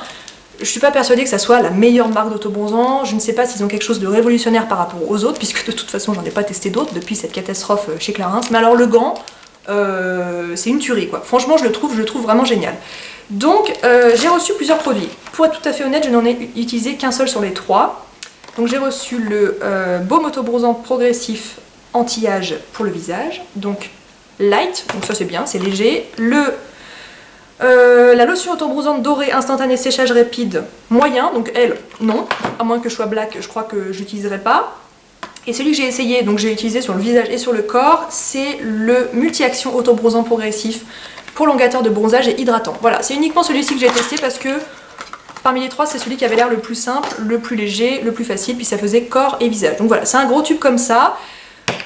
je suis pas persuadée que ça soit la meilleure marque d'autobronzant. Je ne sais pas s'ils ont quelque chose de révolutionnaire par rapport aux autres, puisque de toute façon j'en ai pas testé d'autres depuis cette catastrophe chez Clarins. Mais alors le gant, c'est une tuerie quoi. Franchement je le trouve vraiment génial. Donc j'ai reçu plusieurs produits. Pour être tout à fait honnête, je n'en ai utilisé qu'un seul sur les trois. Donc j'ai reçu le baume autobronzant progressif anti-âge pour le visage, donc light, donc ça c'est bien, c'est léger. La lotion autobronzante dorée instantanée séchage rapide moyen, donc elle non, à moins que je sois black, je crois que j'utiliserai pas. Et celui que j'ai essayé, donc j'ai utilisé sur le visage et sur le corps, c'est le multi-action autobronzant progressif, prolongateur de bronzage et hydratant. Voilà, c'est uniquement celui-ci que j'ai testé parce que parmi les trois, c'est celui qui avait l'air le plus simple, le plus léger, le plus facile, puis ça faisait corps et visage. Donc voilà, c'est un gros tube comme ça.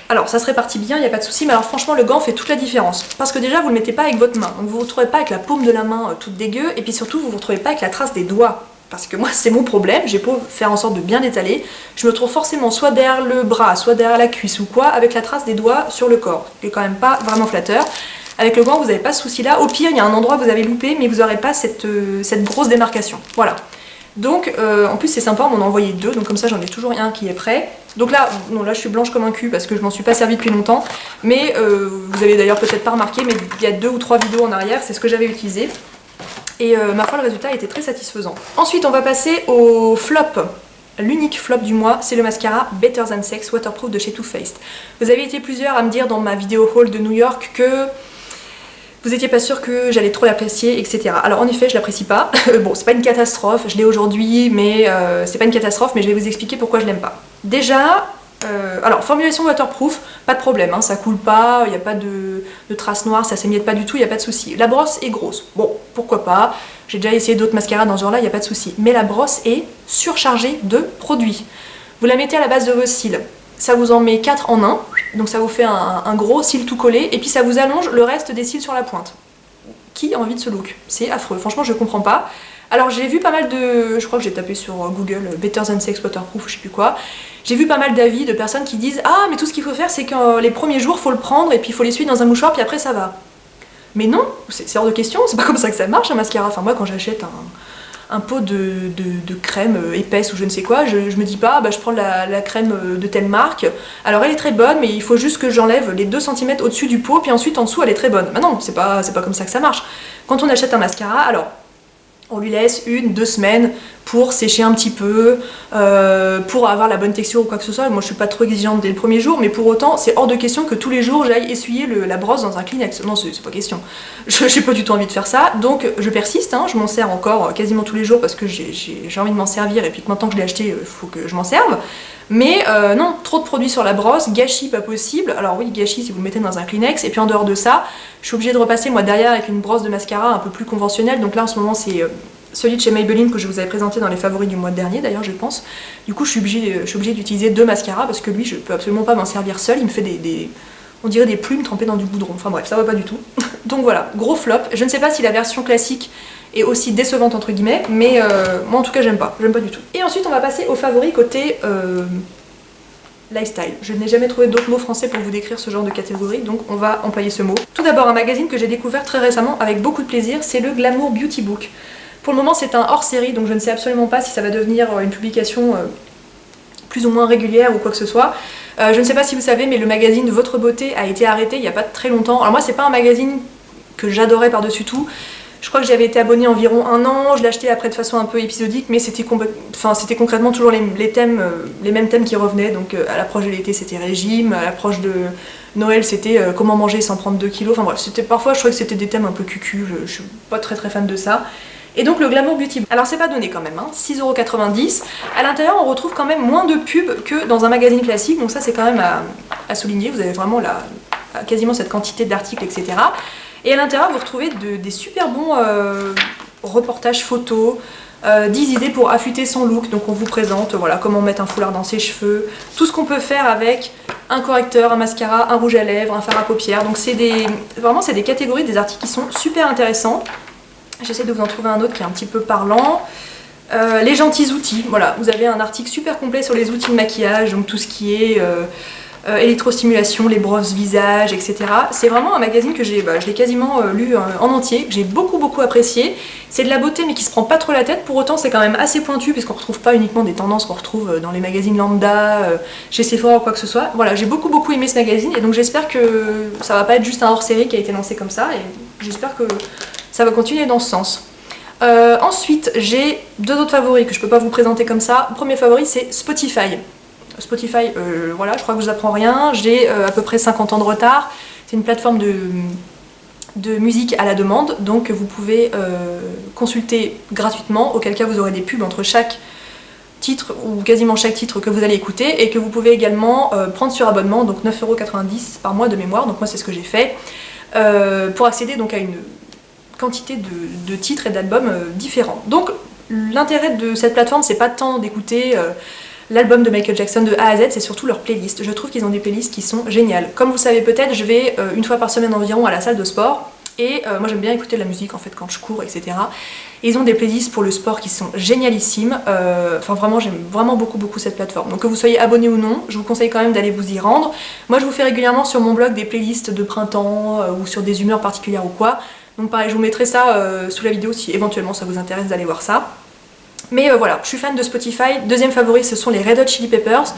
Alors ça se répartit bien, il n'y a pas de souci, mais alors franchement le gant fait toute la différence. Parce que déjà vous ne le mettez pas avec votre main, donc vous ne vous retrouvez pas avec la paume de la main toute dégueu, et puis surtout vous ne vous retrouvez pas avec la trace des doigts. Parce que moi c'est mon problème, j'ai beau faire en sorte de bien l'étaler, je me trouve forcément soit derrière le bras, soit derrière la cuisse ou quoi, avec la trace des doigts sur le corps, qui est quand même pas vraiment flatteur. Avec le gant vous n'avez pas ce souci là, au pire il y a un endroit que vous avez loupé, mais vous n'aurez pas cette grosse démarcation. Voilà. Donc en plus c'est sympa, on m'en a envoyé deux, donc comme ça j'en ai toujours un qui est prêt. Donc là, non, là je suis blanche comme un cul parce que je m'en suis pas servi depuis longtemps, mais vous avez d'ailleurs peut-être pas remarqué, mais il y a 2 ou 3 vidéos en arrière, c'est ce que j'avais utilisé. Et ma foi, le résultat était très satisfaisant. Ensuite on va passer au flop. L'unique flop du mois, c'est le mascara Better Than Sex Waterproof de chez Too Faced. Vous avez été plusieurs à me dire dans ma vidéo haul de New York que vous étiez pas sûr que j'allais trop l'apprécier, etc. Alors en effet, je l'apprécie pas. Bon, c'est pas une catastrophe, je l'ai aujourd'hui, mais c'est pas une catastrophe, mais je vais vous expliquer pourquoi je l'aime pas. Déjà, alors formulation waterproof, pas de problème, hein, ça coule pas, il n'y a pas de traces noires, ça s'émiette pas du tout, il n'y a pas de souci. La brosse est grosse, bon, pourquoi pas, j'ai déjà essayé d'autres mascaras dans ce genre-là, il n'y a pas de souci. Mais la brosse est surchargée de produits. Vous la mettez à la base de vos cils, ça vous en met 4 en 1, donc ça vous fait un gros cil tout collé, et puis ça vous allonge le reste des cils sur la pointe. Qui a envie de ce look? C'est affreux, franchement je comprends pas. Alors j'ai vu pas mal de... je crois que j'ai tapé sur Google Better Than Sex Waterproof, je sais plus quoi. J'ai vu pas mal d'avis de personnes qui disent ah mais tout ce qu'il faut faire c'est que les premiers jours faut le prendre et puis il faut l'essuyer dans un mouchoir puis après ça va. Mais non, c'est hors de question, c'est pas comme ça que ça marche un mascara. Enfin moi quand j'achète un pot de crème épaisse ou je ne sais quoi, je me dis pas bah je prends la crème de telle marque, alors elle est très bonne mais il faut juste que j'enlève les 2 cm au-dessus du pot puis ensuite en dessous elle est très bonne. Bah non, c'est pas comme ça que ça marche. Quand on achète un mascara, alors on lui laisse 1-2 semaines pour sécher un petit peu, pour avoir la bonne texture ou quoi que ce soit. Moi je suis pas trop exigeante dès le premier jour, mais pour autant c'est hors de question que tous les jours j'aille essuyer la brosse dans un Kleenex. Non, c'est pas question. J'ai pas du tout envie de faire ça, donc je persiste, hein, je m'en sers encore quasiment tous les jours parce que j'ai envie de m'en servir et puis que maintenant que je l'ai acheté, il faut que je m'en serve. Mais non, trop de produits sur la brosse, gâchis pas possible. Alors oui, gâchis si vous le mettez dans un Kleenex, et puis en dehors de ça, je suis obligée de repasser moi derrière avec une brosse de mascara un peu plus conventionnelle. Donc là en ce moment c'est celui de chez Maybelline que je vous avais présenté dans les favoris du mois dernier d'ailleurs je pense. Du coup je suis obligée d'utiliser 2 mascaras parce que lui je peux absolument pas m'en servir seul, il me fait on dirait des plumes trempées dans du goudron. Enfin bref, ça va pas du tout. Donc voilà, gros flop. Je ne sais pas si la version classique est aussi décevante entre guillemets, mais moi en tout cas j'aime pas du tout. Et ensuite on va passer aux favoris côté lifestyle. Je n'ai jamais trouvé d'autres mots français pour vous décrire ce genre de catégorie, donc on va employer ce mot. Tout d'abord un magazine que j'ai découvert très récemment avec beaucoup de plaisir, c'est le Glamour Beauty Book. Pour le moment c'est un hors-série, donc je ne sais absolument pas si ça va devenir une publication plus ou moins régulière ou quoi que ce soit. Je ne sais pas si vous savez, mais le magazine Votre Beauté a été arrêté il n'y a pas très longtemps. Alors moi c'est pas un magazine que j'adorais par-dessus tout. Je crois que j'avais été abonnée environ 1 an, je l'achetais après de façon un peu épisodique, mais c'était concrètement toujours les thèmes, les mêmes thèmes qui revenaient. Donc à l'approche de l'été c'était régime, à l'approche de Noël c'était comment manger sans prendre 2 kilos. Enfin bref, parfois je trouvais que c'était des thèmes un peu cucu, je suis pas très fan de ça. Et donc le Glamour Beauty. Alors c'est pas donné quand même, hein, 6,90 €. À l'intérieur on retrouve quand même moins de pubs que dans un magazine classique, donc ça c'est quand même à souligner. Vous avez vraiment quasiment cette quantité d'articles, etc. Et à l'intérieur, vous retrouvez des super bons reportages photos, 10 idées pour affûter son look. Donc on vous présente voilà, comment mettre un foulard dans ses cheveux, tout ce qu'on peut faire avec un correcteur, un mascara, un rouge à lèvres, un fard à paupières. Donc vraiment c'est des catégories, des articles qui sont super intéressants. J'essaie de vous en trouver un autre qui est un petit peu parlant. Les gentils outils, voilà, vous avez un article super complet sur les outils de maquillage, donc tout ce qui est électrostimulation, les brosses visage, etc. C'est vraiment un magazine que je l'ai quasiment lu en entier, que j'ai beaucoup apprécié. C'est de la beauté mais qui se prend pas trop la tête, pour autant c'est quand même assez pointu puisqu'on retrouve pas uniquement des tendances qu'on retrouve dans les magazines lambda, chez Sephora ou quoi que ce soit. Voilà, j'ai beaucoup aimé ce magazine et donc j'espère que ça va pas être juste un hors-série qui a été lancé comme ça et j'espère que ça va continuer dans ce sens. Ensuite, j'ai 2 autres favoris que je peux pas vous présenter comme ça. Le premier favori c'est Spotify. Spotify, voilà, je crois que je vous apprends rien, j'ai à peu près 50 ans de retard. C'est une plateforme de musique à la demande, donc vous pouvez consulter gratuitement, auquel cas vous aurez des pubs entre chaque titre, ou quasiment chaque titre que vous allez écouter, et que vous pouvez également prendre sur abonnement, donc 9,90 € par mois de mémoire, donc moi c'est ce que j'ai fait, pour accéder donc à une quantité de titres et d'albums différents. Donc l'intérêt de cette plateforme, c'est pas tant d'écouter l'album de Michael Jackson de A à Z, c'est surtout leur playlist. Je trouve qu'ils ont des playlists qui sont géniales. Comme vous le savez peut-être, je vais 1 fois par semaine environ à la salle de sport. Et moi j'aime bien écouter de la musique en fait quand je cours, etc. Et ils ont des playlists pour le sport qui sont génialissimes. Enfin vraiment, j'aime vraiment beaucoup cette plateforme. Donc que vous soyez abonné ou non, je vous conseille quand même d'aller vous y rendre. Moi je vous fais régulièrement sur mon blog des playlists de printemps ou sur des humeurs particulières ou quoi. Donc pareil, je vous mettrai ça sous la vidéo si éventuellement ça vous intéresse d'aller voir ça. Mais voilà, je suis fan de Spotify. Deuxième favori, ce sont les Red Hot Chili Peppers.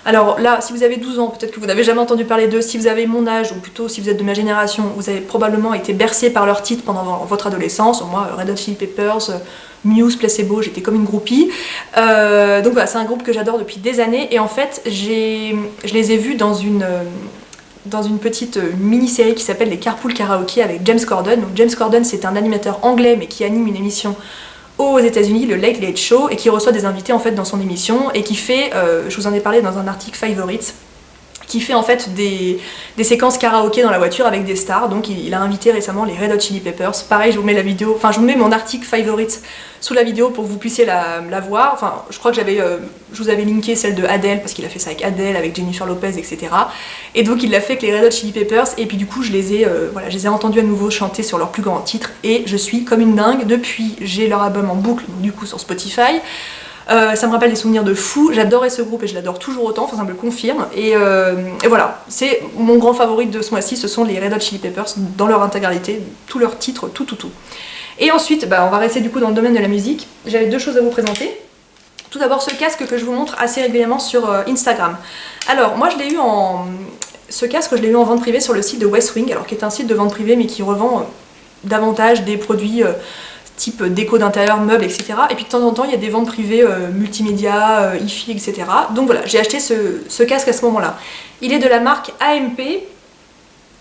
Alors là, si vous avez 12 ans, peut-être que vous n'avez jamais entendu parler d'eux. Si vous avez mon âge, ou plutôt si vous êtes de ma génération, vous avez probablement été bercé par leurs titres pendant votre adolescence. Moi, Red Hot Chili Peppers, Muse, Placebo, j'étais comme une groupie. Donc voilà, c'est un groupe que j'adore depuis des années. Et en fait, je les ai vus dans une petite mini-série qui s'appelle les Carpool Karaoke avec James Corden. Donc James Corden, c'est un animateur anglais mais qui anime une émission aux États-Unis, le Late Late Show, et qui reçoit des invités en fait dans son émission et qui fait, je vous en ai parlé dans un article Favorites, qui fait en fait des séquences karaoké dans la voiture avec des stars. Donc il a invité récemment les Red Hot Chili Peppers. Pareil, je vous mets la vidéo, enfin je vous mets mon article Favorites sous la vidéo pour que vous puissiez la voir. Enfin, je crois que je vous avais linké celle de Adele parce qu'il a fait ça avec Adele, avec Jennifer Lopez, etc. Et donc il l'a fait avec les Red Hot Chili Peppers. Et puis du coup, je les ai entendus à nouveau chanter sur leurs plus grands titres et je suis comme une dingue. Depuis, j'ai leur album en boucle, du coup sur Spotify. Ça me rappelle des souvenirs de fou, j'adorais ce groupe et je l'adore toujours autant, enfin ça me le confirme. Et voilà, c'est mon grand favori de ce mois-ci, ce sont les Red Hot Chili Peppers dans leur intégralité, tous leurs titres, tout. Et ensuite, on va rester du coup dans le domaine de la musique. J'avais 2 choses à vous présenter. Tout d'abord ce casque que je vous montre assez régulièrement sur Instagram. Alors moi ce casque je l'ai eu en vente privée sur le site de Westwing, alors qui est un site de vente privée mais qui revend davantage des produits type déco d'intérieur, meubles, etc. Et puis de temps en temps, il y a des ventes privées multimédia, hi-fi, etc. Donc voilà, j'ai acheté ce casque à ce moment-là. Il est de la marque AMP,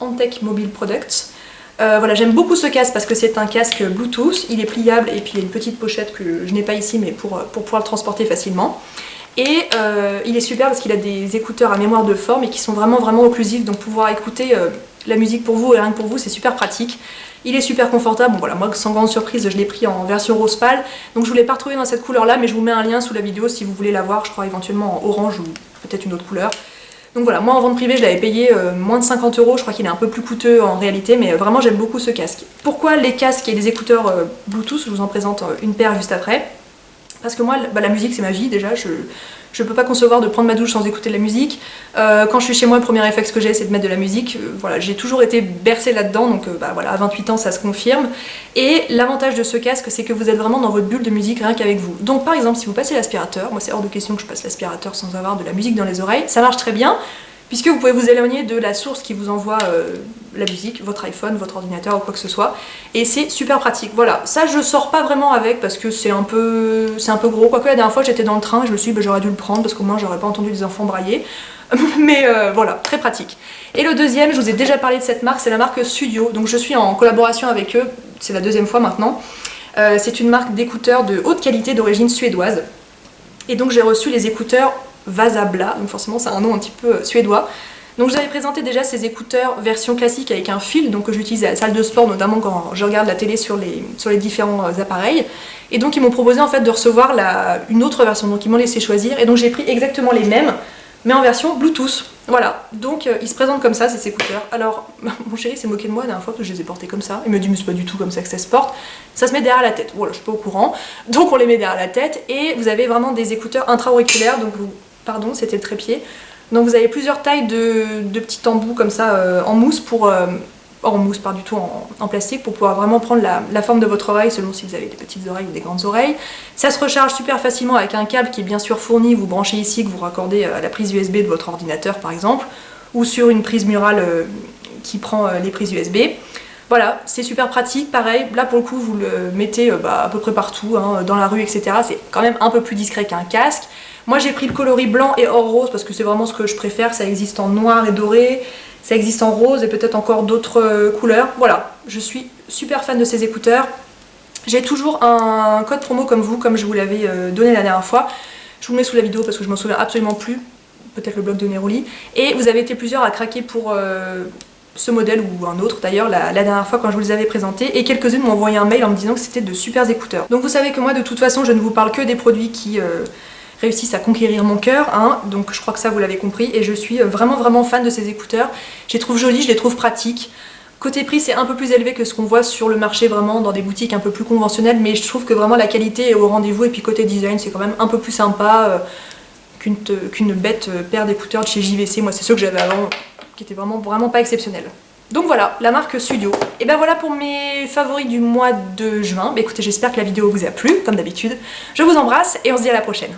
Antec Mobile Products. Voilà, j'aime beaucoup ce casque parce que c'est un casque Bluetooth, il est pliable et puis il y a une petite pochette que je n'ai pas ici, mais pour pouvoir le transporter facilement. Et il est super parce qu'il a des écouteurs à mémoire de forme et qui sont vraiment occlusifs, donc pouvoir écouter la musique pour vous et rien que pour vous, c'est super pratique. Il est super confortable, bon voilà, moi sans grande surprise je l'ai pris en version rose pâle, donc je ne l'ai pas retrouvé dans cette couleur là, mais je vous mets un lien sous la vidéo si vous voulez la voir, je crois éventuellement en orange ou peut-être une autre couleur. Donc voilà, moi en vente privée je l'avais payé moins de 50 €, je crois qu'il est un peu plus coûteux en réalité, mais vraiment j'aime beaucoup ce casque. Pourquoi les casques et les écouteurs Bluetooth? Je vous en présente une paire juste après. Parce que moi, la musique c'est ma vie déjà, je peux pas concevoir de prendre ma douche sans écouter de la musique. Quand je suis chez moi, le premier réflexe que j'ai c'est de mettre de la musique. Voilà, j'ai toujours été bercée là-dedans, donc voilà, à 28 ans ça se confirme. Et l'avantage de ce casque c'est que vous êtes vraiment dans votre bulle de musique rien qu'avec vous. Donc par exemple si vous passez l'aspirateur, moi c'est hors de question que je passe l'aspirateur sans avoir de la musique dans les oreilles, ça marche très bien. puisque vous pouvez vous éloigner de la source qui vous envoie la musique, votre iPhone, votre ordinateur ou quoi que ce soit, et c'est super pratique. Voilà, ça je sors pas vraiment avec parce que c'est un peu gros, quoique la dernière fois j'étais dans le train et je me suis dit bah, j'aurais dû le prendre parce qu'au moins j'aurais pas entendu des enfants brailler, mais voilà, très pratique. Et le deuxième, je vous ai déjà parlé de cette marque, c'est la marque Sudio, donc je suis en collaboration avec eux, c'est la deuxième fois maintenant. C'est une marque d'écouteurs de haute qualité d'origine suédoise, et donc j'ai reçu les écouteurs Vasabla, donc forcément c'est un nom un petit peu suédois. Donc je vous avais présenté déjà ces écouteurs version classique avec un fil, donc que j'utilise à la salle de sport, notamment quand je regarde la télé sur les différents appareils. Et donc ils m'ont proposé en fait de recevoir une autre version, donc ils m'ont laissé choisir, et donc j'ai pris exactement les mêmes, mais en version Bluetooth. Voilà, donc ils se présentent comme ça, ces écouteurs. Alors, mon chéri s'est moqué de moi la dernière fois que je les ai portés comme ça. Il me dit, mais c'est pas du tout comme ça que ça se porte. Ça se met derrière la tête. Voilà, je suis pas au courant. Donc on les met derrière la tête, et vous avez vraiment des écouteurs intra-auriculaires, donc pardon, c'était le trépied. Donc vous avez plusieurs tailles de petits embouts comme ça en mousse en mousse, pas du tout en plastique, pour pouvoir vraiment prendre la forme de votre oreille selon si vous avez des petites oreilles ou des grandes oreilles. Ça se recharge super facilement avec un câble qui est bien sûr fourni, vous branchez ici, que vous raccordez à la prise USB de votre ordinateur par exemple, ou sur une prise murale qui prend les prises USB. Voilà, c'est super pratique, pareil, là pour le coup vous le mettez à peu près partout, hein, dans la rue, etc. C'est quand même un peu plus discret qu'un casque. Moi j'ai pris le coloris blanc et or rose parce que c'est vraiment ce que je préfère, ça existe en noir et doré, ça existe en rose et peut-être encore d'autres couleurs. Voilà, je suis super fan de ces écouteurs. J'ai toujours un code promo comme vous, comme je vous l'avais donné la dernière fois. Je vous le mets sous la vidéo parce que je m'en souviens absolument plus, peut-être le blog de Neroli. Et vous avez été plusieurs à craquer pour ce modèle ou un autre d'ailleurs la dernière fois quand je vous les avais présentés, et quelques-unes m'ont envoyé un mail en me disant que c'était de super écouteurs. Donc vous savez que moi de toute façon je ne vous parle que des produits qui réussissent à conquérir mon cœur, hein, donc je crois que ça vous l'avez compris, et je suis vraiment fan de ces écouteurs. Je les trouve jolis, je les trouve pratiques. Côté prix c'est un peu plus élevé que ce qu'on voit sur le marché vraiment dans des boutiques un peu plus conventionnelles, mais je trouve que vraiment la qualité est au rendez-vous, et puis côté design c'est quand même un peu plus sympa qu'une bête paire d'écouteurs de chez JVC. Moi c'est ceux que j'avais avant qui étaient vraiment pas exceptionnels. Donc voilà, la marque Sudio. Et ben voilà pour mes favoris du mois de juin. Bah écoutez, j'espère que la vidéo vous a plu, comme d'habitude. Je vous embrasse et on se dit à la prochaine.